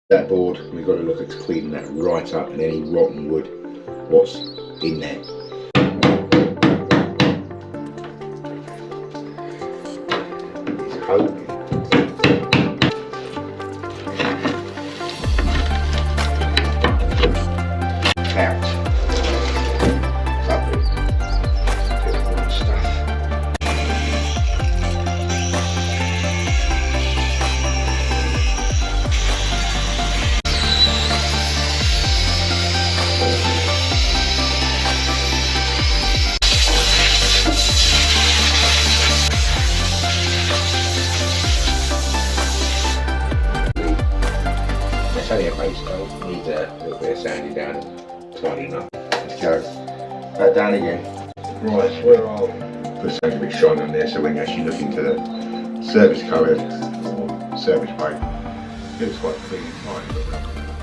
That board, we've got to look at cleaning that right up and any rotten wood what's in there. Hope. Out. Lovely. Bit of wood stuff. It's only a base coat, needs a little bit of sanding down and tidying up. Let's go. That down again. Right, where are we? Put something a bit shine on there so when you actually look into the service cupboard or service bay, it looks quite clean and tidy.